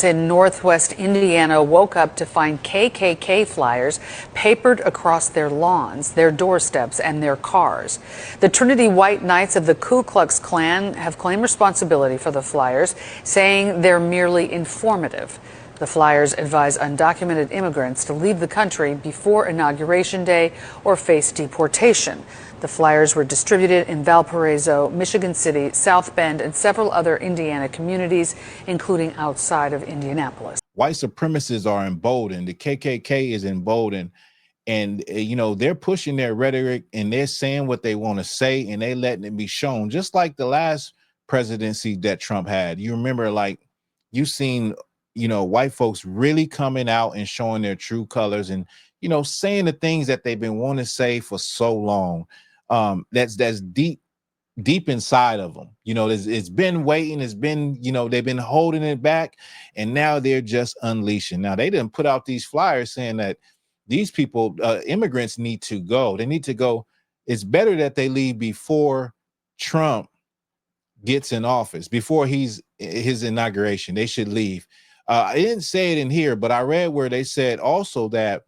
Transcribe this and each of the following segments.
In northwest Indiana woke up to find KKK flyers papered across their lawns, their doorsteps, and their cars. The Trinity White Knights of the Ku Klux Klan have claimed responsibility for the flyers, saying they're merely informative. The flyers advise undocumented immigrants to leave the country before Inauguration Day or face deportation. The flyers were distributed in Valparaiso, Michigan City, South Bend, and several other Indiana communities, including outside of Indianapolis. White supremacists are emboldened. The KKK is emboldened. And, they're pushing their rhetoric and they're saying what they want to say and they letting it be shown, just like the last presidency that Trump had. You remember, like, you've seen, white folks really coming out and showing their true colors and, saying the things that they've been wanting to say for so long. That's deep inside of them. It's been waiting. It's been, they've been holding it back, and now they're just unleashing. Now they didn't put out these flyers saying that these people, immigrants, need to go. They need to go. It's better that they leave before Trump gets in office, before his inauguration. They should leave. I didn't say it in here, but I read where they said also that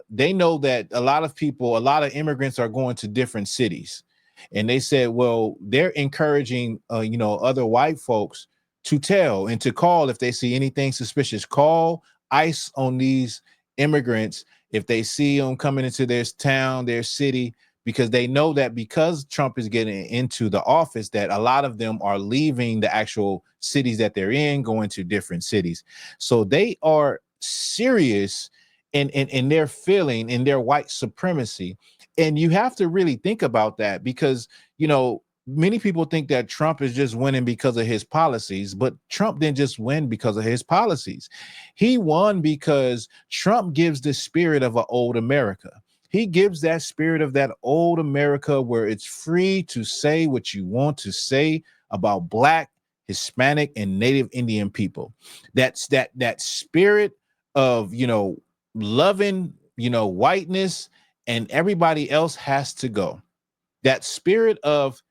they know that a lot of immigrants are going to different cities. And they said, well, they're encouraging, other white folks to tell and to call if they see anything suspicious. Call ICE on these immigrants if they see them coming into their town, their city, because they know that because Trump is getting into the office, that a lot of them are leaving the actual cities that they're in, going to different cities. So they are serious in their feeling, in their white supremacy. And you have to really think about that because, many people think that Trump is just winning because of his policies, but Trump didn't just win because of his policies. He won because Trump gives the spirit of an old America. He gives that spirit of that old America where it's free to say what you want to say about Black, Hispanic, and Native Indian people. That's that spirit of, loving, whiteness, and everybody else has to go. That spirit of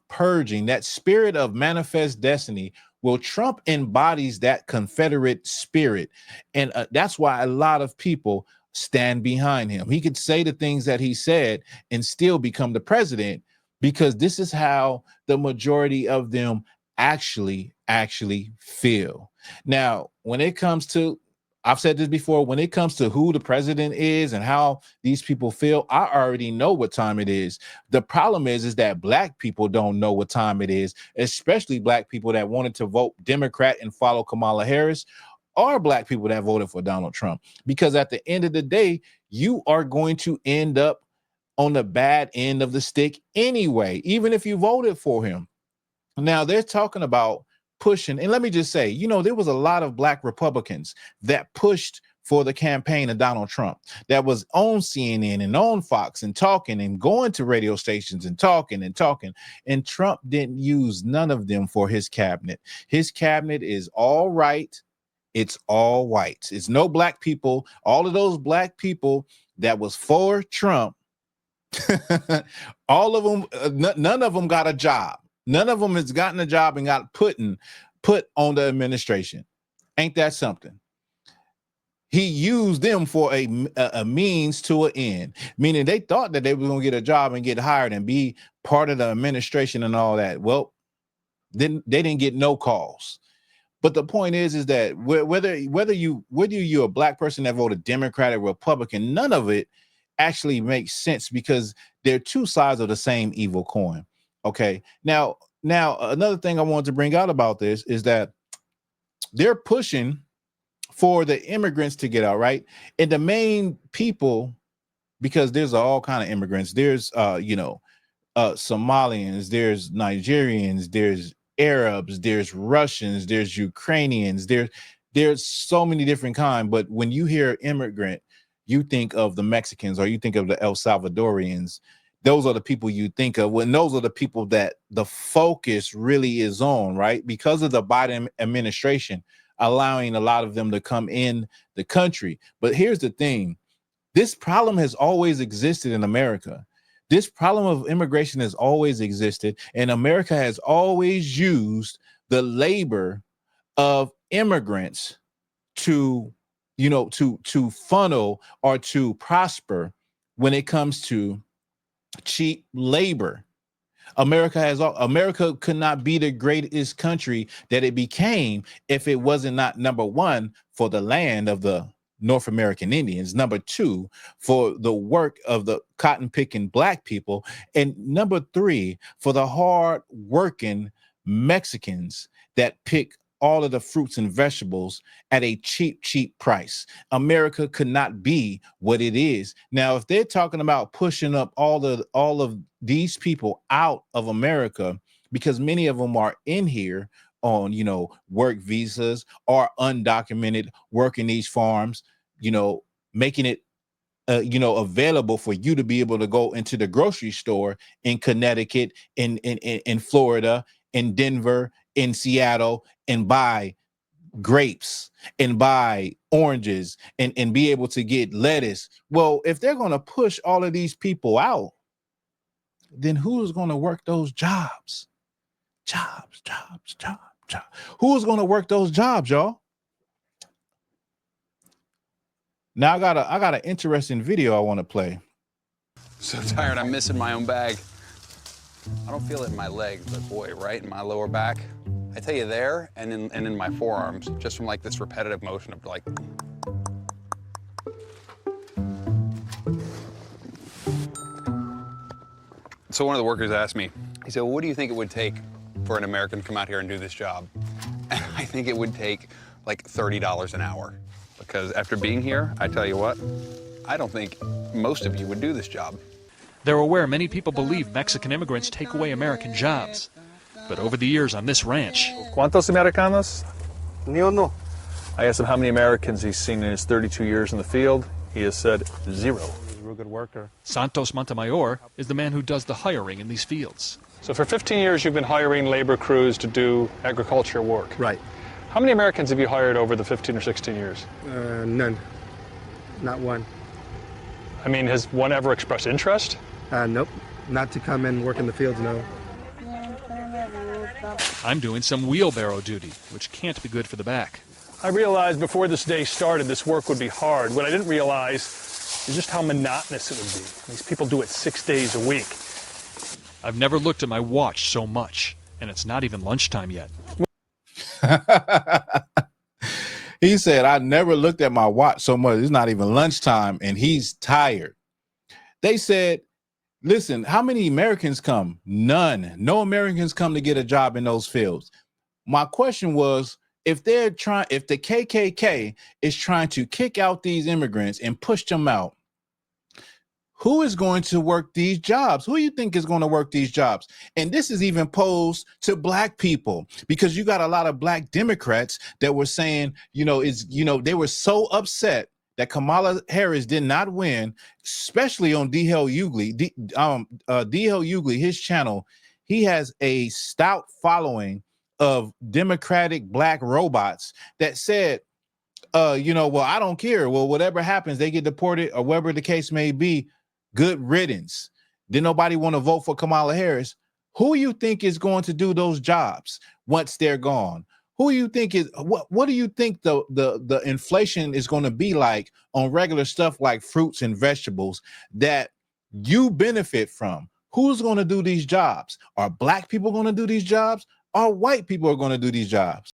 purging, that spirit of manifest destiny. Well, Trump embodies that Confederate spirit. And that's why a lot of people stand behind him. He could say the things that he said and still become the president, because this is how the majority of them actually feel. Now, when it comes to, I've said this before, when it comes to who the president is and how these people feel, I already know what time it is. The problem is that Black people don't know what time it is, especially Black people that wanted to vote Democrat and follow Kamala Harris, or Black people that voted for Donald Trump. Because at the end of the day, you are going to end up on the bad end of the stick anyway, even if you voted for him. Now they're talking about pushing, and let me just say, there was a lot of Black Republicans that pushed for the campaign of Donald Trump, that was on CNN and on Fox and talking and going to radio stations and talking. And Trump didn't use none of them for his cabinet. His cabinet is all right. It's all white. It's no Black people. All of those Black people that was for Trump, all of them, none of them got a job. None of them has gotten a job and got put on the administration. Ain't that something? He used them for a means to an end, meaning they thought that they were going to get a job and get hired and be part of the administration and all that. Well, then they didn't get no calls. But the point is that whether you're a Black person that voted Democrat or Republican, none of it actually makes sense, because they're two sides of the same evil coin. Okay. Now, another thing I wanted to bring out about this is that they're pushing for the immigrants to get out, right? And the main people, because there's all kind of immigrants. There's, Somalians, there's Nigerians, there's Arabs, there's Russians, there's Ukrainians, there's so many different kinds. But when you hear immigrant, you think of the Mexicans or you think of the El Salvadorians. Those are the people you think of when those are the people that the focus really is on, right? Because of the Biden administration allowing a lot of them to come in the country. But here's the thing. This problem has always existed in America. This problem of immigration has always existed, and America has always used the labor of immigrants to, to funnel or to prosper when it comes to cheap labor. America could not be the greatest country that it became if it wasn't not number one for the land of the North American Indians, number two for the work of the cotton picking black people, and number three for the hard working Mexicans that pick all of the fruits and vegetables at a cheap price. America could not be what it is. Now, if they're talking about pushing up all of these people out of America, because many of them are in here on, work visas or undocumented, working these farms, making it available for you to be able to go into the grocery store in Connecticut, in Florida, in Denver, in Seattle, and buy grapes and buy oranges and be able to get lettuce. Well, if they're going to push all of these people out, then who's going to work those jobs? Jobs. Who's going to work those jobs, y'all? Now I got an interesting video I want to play. So tired, I'm missing my own bag. I don't feel it in my legs, but boy, right in my lower back. I tell you there, and in my forearms, just from like this repetitive motion of like. So one of the workers asked me, he said, well, what do you think it would take for an American to come out here and do this job? And I think it would take like $30 an hour. Because after being here, I tell you what, I don't think most of you would do this job. They're aware many people believe Mexican immigrants take away American jobs. But over the years on this ranch, ¿Cuántos americanos? Ni uno. I asked him how many Americans he's seen in his 32 years in the field. He has said 0. He's a real good worker. Santos Montemayor is the man who does the hiring in these fields. So for 15 years you've been hiring labor crews to do agriculture work. Right. How many Americans have you hired over the 15 or 16 years? None. Not one. I mean, has one ever expressed interest? Nope. Not to come and work in the fields, no. I'm doing some wheelbarrow duty, which can't be good for the back. I realized before this day started this work would be hard. What I didn't realize is just how monotonous it would be. These people do it 6 days a week. I've never looked at my watch so much, and it's not even lunchtime yet. He said, I never looked at my watch so much. It's not even lunchtime, and he's tired. They said, listen, how many Americans come? None. No Americans come to get a job in those fields. My question was, if the KKK is trying to kick out these immigrants and push them out, who is going to work these jobs? Who do you think is going to work these jobs? And this is even posed to black people, because you got a lot of black Democrats that were saying, they were so upset that Kamala Harris did not win, especially on D.L. Hughley. D.L. Hughley, his channel, he has a stout following of Democratic black robots that said, well, I don't care. Well, whatever happens, they get deported or whatever the case may be. Good riddance. Did nobody want to vote for Kamala Harris? Who you think is going to do those jobs once they're gone? Who you think is what do you think the inflation is going to be like on regular stuff like fruits and vegetables that you benefit from? Who's going to do these jobs? Are black people going to do these jobs? Or white people are going to do these jobs?